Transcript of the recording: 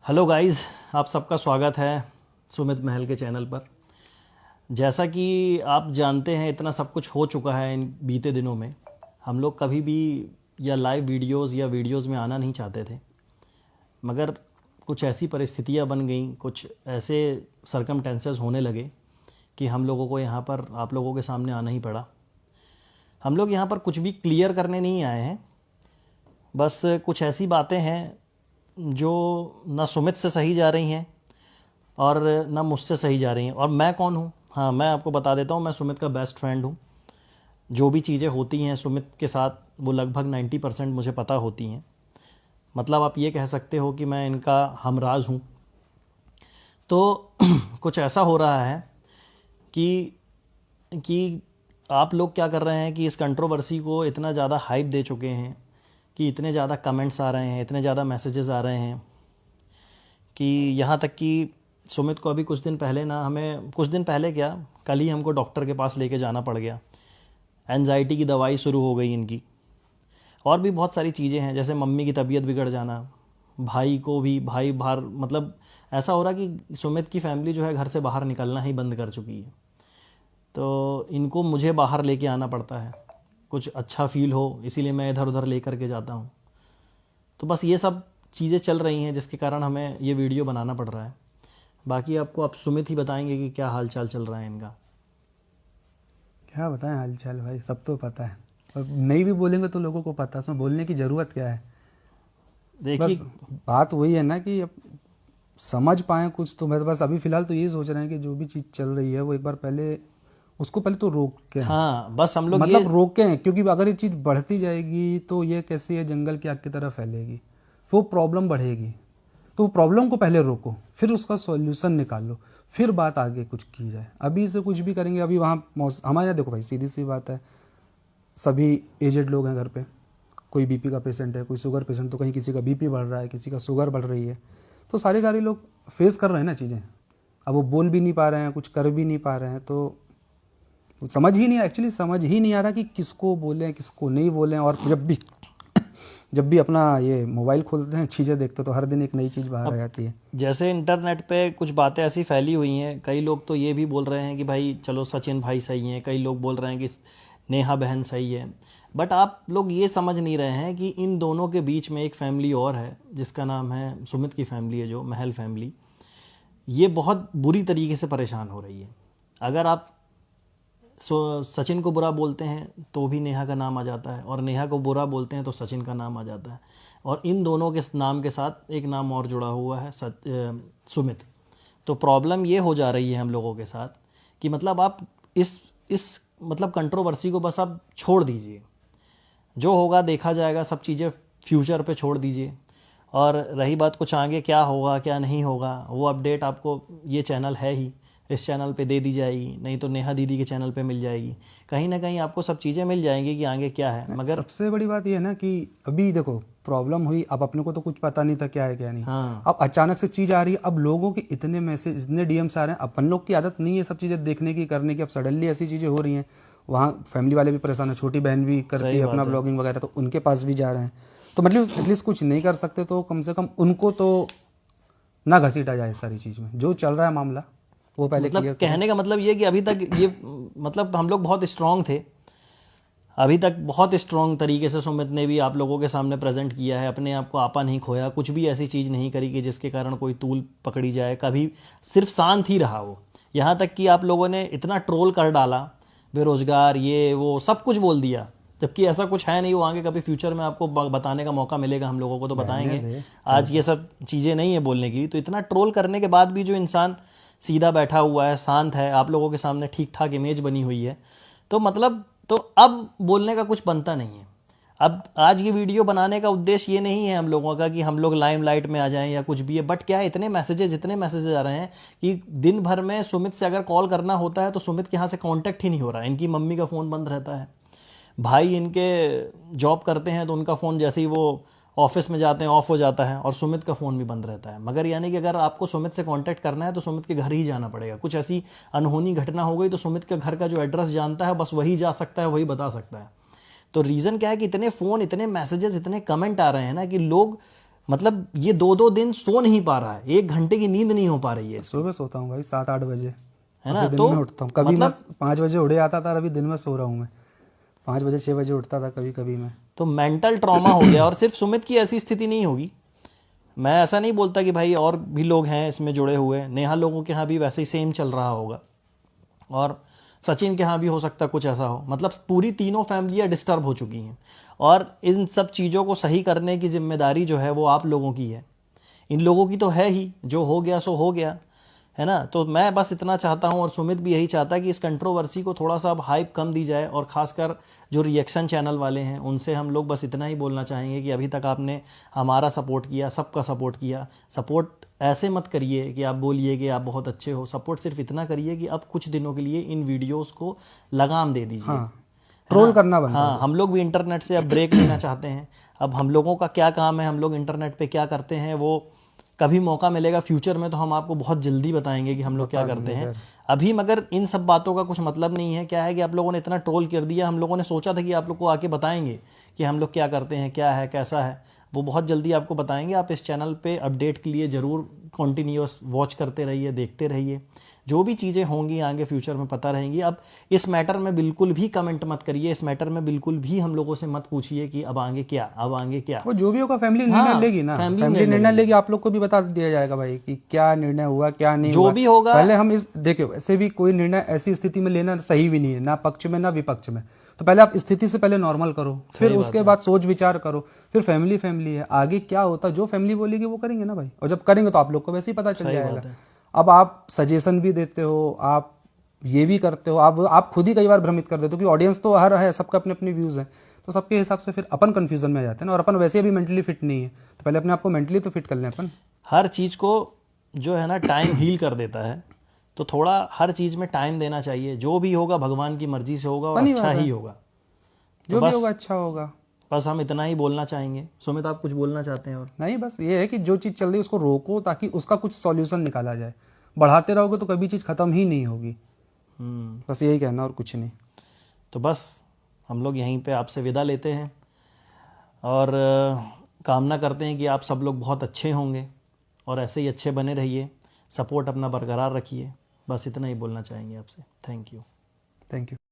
Hello guys, आप सबका स्वागत है सुमित महल के चैनल पर। जैसा कि आप जानते हैं, इतना सब कुछ हो चुका है इन बीते दिनों में। हम लोग कभी भी या लाइव वीडियोस में आना नहीं चाहते थे, मगर कुछ ऐसी परिस्थितियां बन गईं, कुछ ऐसे सरकमटेंसेस होने लगे कि हम लोगों को यहाँ पर आप लोगों के सामने आना ही पड़ा। हम लोग यहाँ पर कुछ भी क्लियर करने नहीं आए हैं, बस कुछ ऐसी बातें हैं जो ना सुमित से सही जा रही हैं और ना मुझसे सही जा रही हैं। और मैं कौन हूँ? हाँ, मैं आपको बता देता हूँ, मैं सुमित का बेस्ट फ्रेंड हूँ। जो भी चीज़ें होती हैं सुमित के साथ, वो लगभग 90% मुझे पता होती हैं। मतलब आप ये कह सकते हो कि मैं इनका हमराज हूँ। तो कुछ ऐसा हो रहा है कि आप लोग क्या कर रहे हैं कि इस कंट्रोवर्सी को इतना ज़्यादा हाइप दे चुके हैं कि इतने ज़्यादा कमेंट्स आ रहे हैं, इतने ज़्यादा मैसेजेस आ रहे हैं कि यहाँ तक कि सुमित को अभी कुछ दिन पहले ना, हमें कुछ दिन पहले क्या, कल ही हमको डॉक्टर के पास लेके जाना पड़ गया। एनजाइटी की दवाई शुरू हो गई इनकी। और भी बहुत सारी चीज़ें हैं, जैसे मम्मी की तबीयत बिगड़ जाना, भाई को भी, भाई बाहर, मतलब ऐसा हो रहा कि सुमित की फैमिली जो है घर से बाहर निकलना ही बंद कर चुकी है। तो इनको मुझे बाहर लेके आना पड़ता है, कुछ अच्छा फील हो, इसीलिए मैं इधर उधर ले करके जाता हूँ। तो बस ये सब चीज़ें चल रही हैं जिसके कारण हमें ये वीडियो बनाना पड़ रहा है। बाकी आपको आप सुमित ही बताएंगे कि क्या हाल चाल चल रहा है इनका। क्या बताएं हाल चाल भाई, सब तो पता है और नहीं भी बोलेंगे तो लोगों को पता है, उसमें बोलने की ज़रूरत क्या है। देखिए, बस बात वही है ना कि अब समझ पाएँ कुछ, तो मैं तो बस अभी फ़िलहाल तो यही सोच रहे हैं कि जो भी चीज़ चल रही है वो एक बार पहले उसको पहले तो रोकें। हाँ, बस हम लोग ये, मतलब रोकें, क्योंकि अगर ये चीज़ बढ़ती जाएगी तो ये कैसी है, जंगल की आग की तरह फैलेगी, वो प्रॉब्लम बढ़ेगी। तो प्रॉब्लम को पहले रोको, फिर उसका सॉल्यूशन निकालो, फिर बात आगे कुछ की जाए। अभी से कुछ भी करेंगे, अभी वहाँ हमारे यहाँ देखो भाई, सीधी सी बात है, सभी एजेड लोग हैं घर पे। कोई बीपी का पेशेंट है, कोई शुगर पेशेंट, तो कहीं किसी का बीपी बढ़ रहा है, किसी का शुगर बढ़ रही है। तो सारे लोग फेस कर रहे हैं ना चीज़ें। अब वो बोल भी नहीं पा रहे हैं, कुछ कर भी नहीं पा रहे हैं, तो समझ ही नहीं, एक्चुअली समझ ही नहीं आ रहा कि किसको बोलें किसको नहीं बोलें। और जब भी अपना ये मोबाइल खोलते हैं, चीज़ें देखते तो हर दिन एक नई चीज़ बाहर आ अब जाती है। जैसे इंटरनेट पे कुछ बातें ऐसी फैली हुई हैं, कई लोग तो ये भी बोल रहे हैं कि भाई चलो सचिन भाई सही हैं, कई लोग बोल रहे हैं कि नेहा बहन सही है। बट आप लोग ये समझ नहीं रहे हैं कि इन दोनों के बीच में एक फैमिली और है जिसका नाम है सुमित की फैमिली है, जो महल फैमिली। ये बहुत बुरी तरीके से परेशान हो रही है। अगर आप सचिन को बुरा बोलते हैं तो भी नेहा का नाम आ जाता है, और नेहा को बुरा बोलते हैं तो सचिन का नाम आ जाता है, और इन दोनों के नाम के साथ एक नाम और जुड़ा हुआ है, सुमित। तो प्रॉब्लम ये हो जा रही है हम लोगों के साथ कि मतलब आप इस मतलब कंट्रोवर्सी को बस आप छोड़ दीजिए। जो होगा देखा जाएगा, सब चीज़ें फ्यूचर पे छोड़ दीजिए। और रही बात कुछ आगे क्या होगा क्या नहीं होगा, वो अपडेट आपको, ये चैनल है ही, इस चैनल पे दे दी जाएगी, नहीं तो नेहा दीदी के चैनल पे मिल जाएगी। कहीं ना कहीं आपको सब चीज़ें मिल जाएंगी कि आगे क्या है। मगर सबसे बड़ी बात यह है ना कि अभी देखो प्रॉब्लम हुई, अब अपने को तो कुछ पता नहीं था क्या है क्या नहीं। हाँ, अब अचानक से चीज़ आ रही है, अब लोगों के इतने मैसेज, इतने डीएम्स आ रहे हैं। अपन लोग की आदत नहीं है सब चीज़ें देखने की, करने की। अब सडनली ऐसी चीज़ें हो रही हैं, वहाँ फैमिली वाले भी परेशान है, छोटी बहन भी करती सही है अपना बात है। ब्लॉगिंग वगैरह, तो उनके पास भी जा रहे हैं। तो मतलब एटलीस्ट कुछ नहीं कर सकते तो कम से कम उनको तो ना घसीटा जाए सारी चीज़ में। जो चल रहा है मामला वो पहले मतलब क्लियर करें। कहने का मतलब ये कि अभी तक ये, मतलब हम लोग बहुत स्ट्रांग थे, अभी तक बहुत स्ट्रॉन्ग तरीके से सुमित ने भी आप लोगों के सामने प्रेजेंट किया है, अपने आप को आपा नहीं खोया, कुछ भी ऐसी चीज़ नहीं करी कि जिसके कारण कोई तूल पकड़ी जाए। कभी सिर्फ शांत ही रहा वो। यहाँ तक कि आप लोगों ने इतना ट्रोल कर डाला, बेरोजगार, ये वो सब कुछ बोल दिया, जबकि ऐसा कुछ है नहीं। वो आगे कभी फ्यूचर में आपको बताने का मौका मिलेगा, हम लोगों को तो रहने बताएंगे। दे, आज ये सब चीज़ें नहीं है बोलने की। तो इतना ट्रोल करने के बाद भी जो इंसान सीधा बैठा हुआ है, शांत है, आप लोगों के सामने ठीक ठाक इमेज बनी हुई है, तो मतलब तो अब बोलने का कुछ बनता नहीं है। अब आज ये वीडियो बनाने का उद्देश्य ये नहीं है हम लोगों का कि हम लोग लाइमलाइट में आ जाएं या कुछ भी है। बट क्या है, इतने मैसेजेस आ रहे हैं कि दिन भर में सुमित से अगर कॉल करना होता है तो सुमित के यहाँ से कांटेक्ट ही नहीं हो रहा है। इनकी मम्मी का फ़ोन बंद रहता है, भाई इनके जॉब करते हैं तो उनका फ़ोन जैसे ही वो ऑफिस में जाते हैं ऑफ हो जाता है, और सुमित का फ़ोन भी बंद रहता है। मगर यानी कि अगर आपको सुमित से कांटेक्ट करना है तो सुमित के घर ही जाना पड़ेगा। कुछ ऐसी अनहोनी घटना हो गई तो सुमित के घर का जो एड्रेस जानता है बस वही जा सकता है, वही बता सकता है। तो रीज़न क्या है कि इतने फ़ोन, इतने मैसेजेस, इतने कमेंट आ रहे हैं ना कि लोग मतलब ये 2-2 दिन सो नहीं पा रहा है, 1 घंटे की नींद नहीं हो पा रही है। सुबह सोता हूँ भाई 7-8 बजे, है ना? अभी दिन तो में उठता हूँ कभी मतलब मैं 5 बजे उड़ जाता था, अभी दिन में सो रहा हूँ मैं 5 बजे 6 बजे उठता था कभी कभी मैं। तो मेंटल ट्रॉमा हो गया। और सिर्फ सुमित की ऐसी स्थिति नहीं होगी, मैं ऐसा नहीं बोलता कि भाई और भी लोग हैं इसमें जुड़े हुए, नेहा लोगों के यहाँ भी वैसे ही सेम चल रहा होगा, और सचिन के यहाँ भी हो सकता है कुछ ऐसा हो। मतलब पूरी तीनों फैमिलियाँ डिस्टर्ब हो चुकी हैं, और इन सब चीज़ों को सही करने की जिम्मेदारी जो है वो आप लोगों की है। इन लोगों की तो है ही, जो हो गया सो हो गया, है ना? तो मैं बस इतना चाहता हूँ, और सुमित भी यही चाहता है कि इस कंट्रोवर्सी को थोड़ा सा अब हाइप कम दी जाए, और ख़ासकर जो रिएक्शन चैनल वाले हैं उनसे हम लोग बस इतना ही बोलना चाहेंगे कि अभी तक आपने हमारा सपोर्ट किया, सबका सपोर्ट किया, सपोर्ट ऐसे मत करिए कि आप बोलिए कि आप बहुत अच्छे हो। सपोर्ट सिर्फ इतना करिए कि अब कुछ दिनों के लिए इन वीडियोज़ को लगाम दे दीजिए। हाँ, ट्रोल करना बंद हाँ, हम लोग भी इंटरनेट से अब ब्रेक लेना चाहते हैं। अब हम लोगों का क्या काम है, हम लोग इंटरनेट पे क्या करते हैं, वो कभी मौका मिलेगा फ्यूचर में तो हम आपको बहुत जल्दी बताएंगे कि हम लोग क्या करते हैं। अभी मगर इन सब बातों का कुछ मतलब नहीं है। क्या है कि आप लोगों ने इतना ट्रोल कर दिया, हम लोगों ने सोचा था कि आप लोग को आके बताएंगे कि हम लोग क्या करते हैं, क्या है, कैसा है, वो बहुत जल्दी आपको बताएंगे। आप इस चैनल पे अपडेट के लिए ज़रूर कॉन्टीन्यूअस वॉच करते रहिए, देखते रहिए, जो भी चीज़ें होंगी आगे फ्यूचर में पता रहेंगी। अब इस मैटर में बिल्कुल भी कमेंट मत करिए, इस मैटर में बिल्कुल भी हम लोगों से मत पूछिए कि अब आगे क्या, अब आगे क्या। वो जो भी होगा फैमिली निर्णय लेगी ना, फैमिली निर्णय लेगी, आप लोग को भी बता दिया जाएगा भाई कि क्या निर्णय हुआ क्या नहीं जो हुआ। भी होगा, पहले हम इस देखिए, वैसे भी कोई निर्णय ऐसी स्थिति में लेना सही भी नहीं है, ना पक्ष में ना विपक्ष में। तो पहले आप स्थिति से पहले नॉर्मल करो, फिर उसके बाद सोच विचार करो, फिर फैमिली फैमिली है, आगे क्या होता जो फैमिली बोलेगी वो करेंगे ना भाई। और जब करेंगे तो आप लोग को वैसे ही पता चल जाएगा। अब आप सजेशन भी देते हो, आप ये भी करते हो, आप खुद ही कई बार भ्रमित कर देते हो, क्योंकि ऑडियंस तो हर है, सबका अपने अपने व्यूज हैं, तो सबके हिसाब से फिर अपन कंफ्यूजन में आ जाते हैं ना। और अपन वैसे भी मेंटली फिट नहीं है, तो पहले अपने आप को मेंटली तो फिट कर लें अपन। हर चीज़ को जो है ना टाइम हील कर देता है, तो थोड़ा हर चीज़ में टाइम देना चाहिए। जो भी होगा भगवान की मर्जी से होगा, और अच्छा ही होगा। जो भी होगा अच्छा होगा। बस हम इतना ही बोलना चाहेंगे। सुमित, आप कुछ बोलना चाहते हैं? और नहीं, बस ये है कि जो चीज़ चल रही है उसको रोको, ताकि उसका कुछ सॉल्यूशन निकाला जाए। बढ़ाते रहोगे तो कभी चीज़ खत्म ही नहीं होगी। बस यही कहना और कुछ नहीं। तो बस हम लोग यहीं पे आपसे विदा लेते हैं, और कामना करते हैं कि आप सब लोग बहुत अच्छे होंगे, और ऐसे ही अच्छे बने रहिए, सपोर्ट अपना बरकरार रखिए। बस इतना ही बोलना चाहेंगे आपसे। Thank you.